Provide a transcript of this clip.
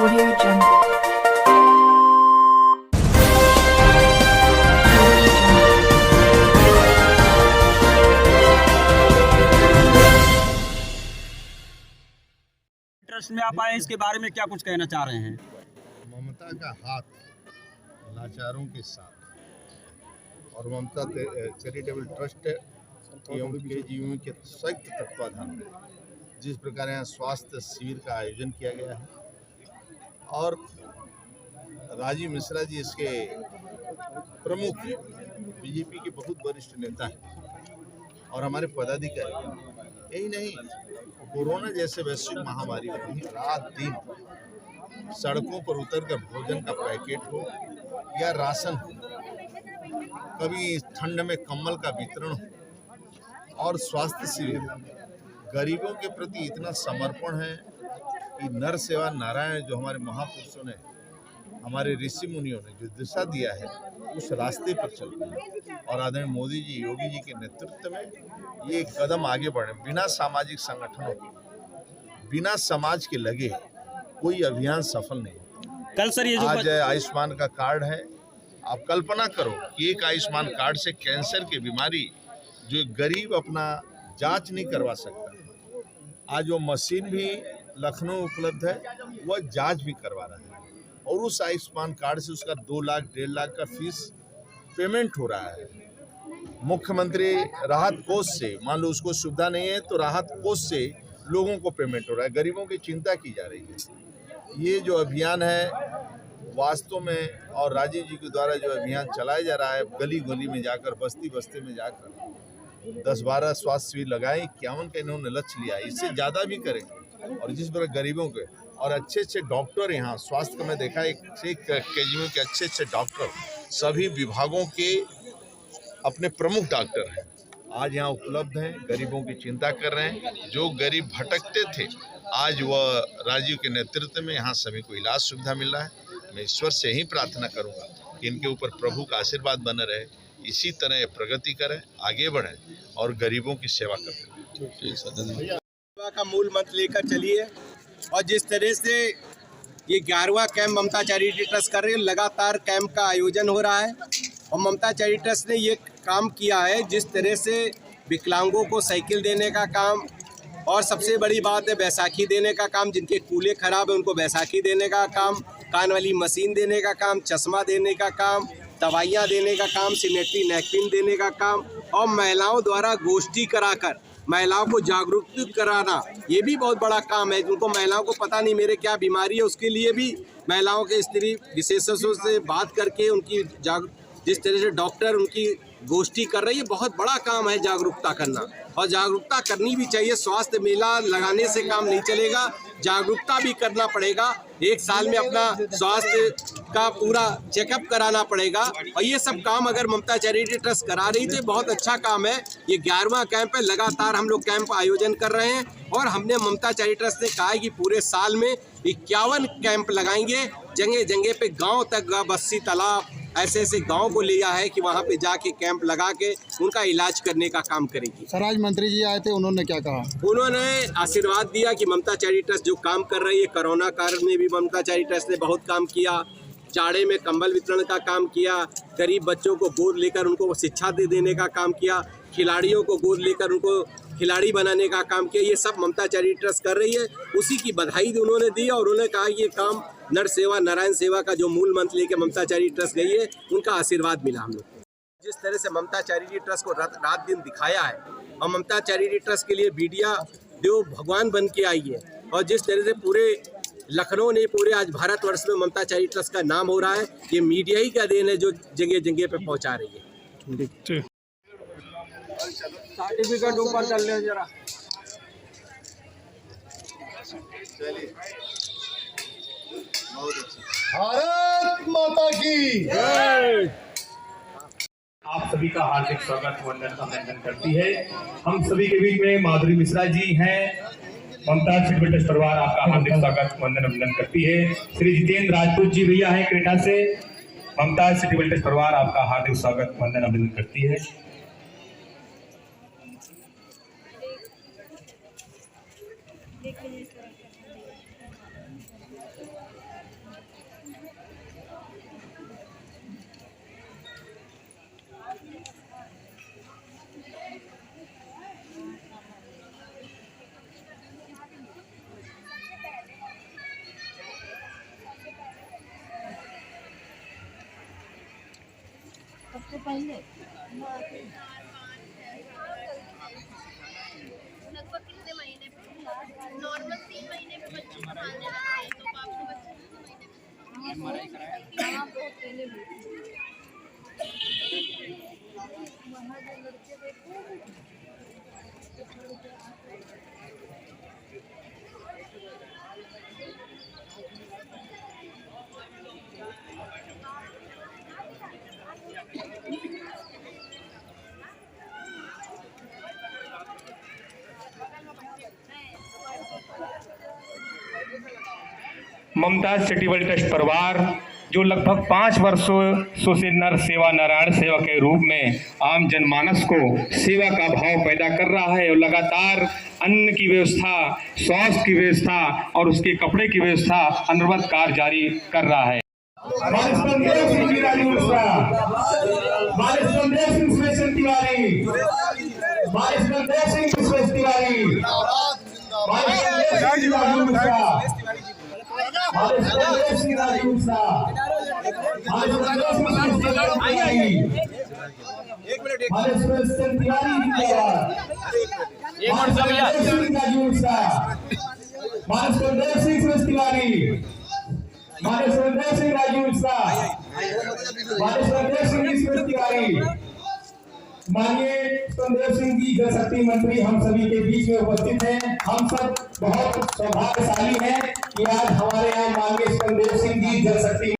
Audio Jungle. Trust में आप आए, इसके बारे में क्या कुछ कहना चाह रहे हैं? ममता का हाथ लाचारों के साथ और ममता चैरिटेबल ट्रस्ट एवं केजीयू के संयुक्त तत्वाधान में जिस प्रकार यहाँ स्वास्थ्य शिविर का आयोजन किया गया है और राजीव मिश्रा जी इसके प्रमुख बीजेपी के बहुत वरिष्ठ नेता हैं और हमारे पदाधिकारी। यही नहीं, कोरोना जैसे वैश्विक महामारी में रात दिन सड़कों पर उतरकर भोजन का पैकेट हो या राशन हो, कभी ठंड में कंबल का वितरण हो और स्वास्थ्य शिविर, गरीबों के प्रति इतना समर्पण है कि नर सेवा नारायण जो हमारे महापुरुषों ने, हमारे ऋषि मुनियों ने जो दिशा दिया है उस रास्ते पर चलते हैं और आदरणीय मोदी जी, योगी जी के नेतृत्व में ये कदम आगे बढ़े। बिना सामाजिक संगठनों के, बिना समाज के लगे कोई अभियान सफल नहीं। कल सर ये जो आज आयुष्मान का कार्ड है, आप कल्पना करो कि एक आयुष्मान कार्ड से कैंसर की बीमारी जो गरीब अपना जांच नहीं करवा सकता, आज वो मशीन भी लखनऊ उपलब्ध है, वह जांच भी करवा रहा है और उस आयुष्मान कार्ड से उसका 2 लाख 1.5 लाख का फीस पेमेंट हो रहा है। मुख्यमंत्री राहत कोष से, मान लो उसको सुविधा नहीं है तो राहत कोष से लोगों को पेमेंट हो रहा है, गरीबों की चिंता की जा रही है। ये जो अभियान है वास्तव में, और राजीव जी के द्वारा जो अभियान चलाया जा रहा है, गली गली में जाकर, बस्ती बस्ती में जाकर 10-12 स्वास्थ्य शिविर लगाए, 51 का इन्होंने लक्ष्य लिया, इससे ज़्यादा भी करेंगे। और जिस तरह गरीबों के और अच्छे अच्छे डॉक्टर यहाँ स्वास्थ्य का मैं देखा, एक केजीयू के अच्छे डॉक्टर सभी विभागों के अपने प्रमुख डॉक्टर हैं, आज यहाँ उपलब्ध हैं, गरीबों की चिंता कर रहे हैं। जो गरीब भटकते थे आज वह राजीव के नेतृत्व में यहाँ सभी को इलाज सुविधा मिल रहा है। मैं ईश्वर से ही प्रार्थना करूँगा कि इनके ऊपर प्रभु का आशीर्वाद बने रहे, इसी तरह ये प्रगति करें, आगे बढ़ें और गरीबों की सेवा करें। सेवा का मूल मंत्र लेकर चलिए और जिस तरह से ये 11वां कैंप ममता चैरिटी ट्रस्ट कर रही है, लगातार कैंप का आयोजन हो रहा है और ममता चैरिटी ट्रस्ट ने ये काम किया है, जिस तरह से विकलांगों को साइकिल देने का काम और सबसे बड़ी बात है बैसाखी देने का काम, जिनके कूल्हे खराब है उनको बैसाखी देने का काम, कान वाली मशीन देने का काम, चश्मा देने का काम, दवाइयाँ देने का काम, सैनिटरी नैपकिन देने का काम और महिलाओं द्वारा गोष्ठी कराकर महिलाओं को जागरूक कराना, ये भी बहुत बड़ा काम है। जिनको महिलाओं को पता नहीं मेरे क्या बीमारी है, उसके लिए भी महिलाओं के स्त्री विशेषज्ञों से बात करके उनकी जिस तरह से डॉक्टर उनकी गोष्ठी कर रही है, बहुत बड़ा काम है जागरूकता करना और जागरूकता करनी भी चाहिए। स्वास्थ्य मेला लगाने से काम नहीं चलेगा, जागरूकता भी करना पड़ेगा। एक साल में अपना स्वास्थ्य का पूरा चेकअप कराना पड़ेगा और ये सब काम अगर ममता चैरिटी ट्रस्ट करा रही तो बहुत अच्छा काम है। ये 11वां कैंप है, लगातार हम लोग कैंप आयोजन कर रहे हैं और हमने ममता चैरिटी ट्रस्ट ने कहा है कि पूरे साल में 51 कैंप लगाएंगे, जगह जगह पे गाँव तक, बस्सी तालाब ऐसे ऐसे गांव को लिया है कि वहां पे जाके कैंप लगा के उनका इलाज करने का काम करेगी। सर आज मंत्री जी आए थे, उन्होंने क्या कहा? उन्होंने आशीर्वाद दिया कि ममता चैरिटी ट्रस्ट जो काम कर रही है, कोरोना काल में भी ममता चैरिटी ट्रस्ट ने बहुत काम किया, चाड़े में कंबल वितरण का काम किया, गरीब बच्चों को गोद लेकर उनको शिक्षा देने का काम किया, खिलाड़ियों को गोद लेकर उनको खिलाड़ी बनाने का काम किया। ये सब ममता चैरिटी ट्रस्ट कर रही है, उसी की बधाई उन्होंने दी और उन्होंने कहा ये काम नर सेवा नारायण सेवा का जो मूल मंत्र लेके ममता चैरिटी ट्रस्ट गई है, उनका आशीर्वाद मिला हम लोग। जिस तरह से ममता चैरिटी ट्रस्ट को रात दिन दिखाया है और ममता चैरिटी ट्रस्ट के लिए मीडिया जो भगवान बन के आई है और जिस तरह से पूरे लखनऊ ने, पूरे आज भारतवर्ष में ममता चैरिटी ट्रस्ट का नाम हो रहा है, ये मीडिया ही का देन है जो जगह जगह पे पहुंचा रही है। सर्टिफिकेट ऊपर चल ले जरा। भारत माता की जय। आप सभी का हार्दिक स्वागत वंदन अभिनंदन करती है। हम सभी के बीच में माधुरी मिश्रा जी हैं, ममता चैरिटेबल ट्रस्ट परिवार आपका हार्दिक स्वागत वंदन अभिनंदन करती है। श्री जितेंद्र राजपूत जी भैया हैं क्रेटा से, ममता चैरिटेबल ट्रस्ट परिवार आपका हार्दिक स्वागत वंदन अभिनंदन करती है। पहले लगभग कितने महीने पे नॉर्मल 3 महीने पे बच्चे को पालने लगते हैं तो आपके बच्चे कितने महीने पे हाँ बहुत पहले वहाँ जो लड़के देखो ममता चैरिटेबल ट्रस्ट परिवार जो लगभग 5 वर्षों से नर सेवा नारायण सेवा के रूप में आम जनमानस को सेवा का भाव पैदा कर रहा है और लगातार अन्न की व्यवस्था, स्वास्थ्य की व्यवस्था और उसके कपड़े की व्यवस्था अनवरत कार्य जारी कर रहा है। माननीय संदेश सिंह जी जल शक्ति मंत्री हम सभी के बीच में उपस्थित हैं। हम सब बहुत सौभाग्यशाली हैं कि आज हमारे यहाँ माननीय संदेश सिंह जी जल शक्ति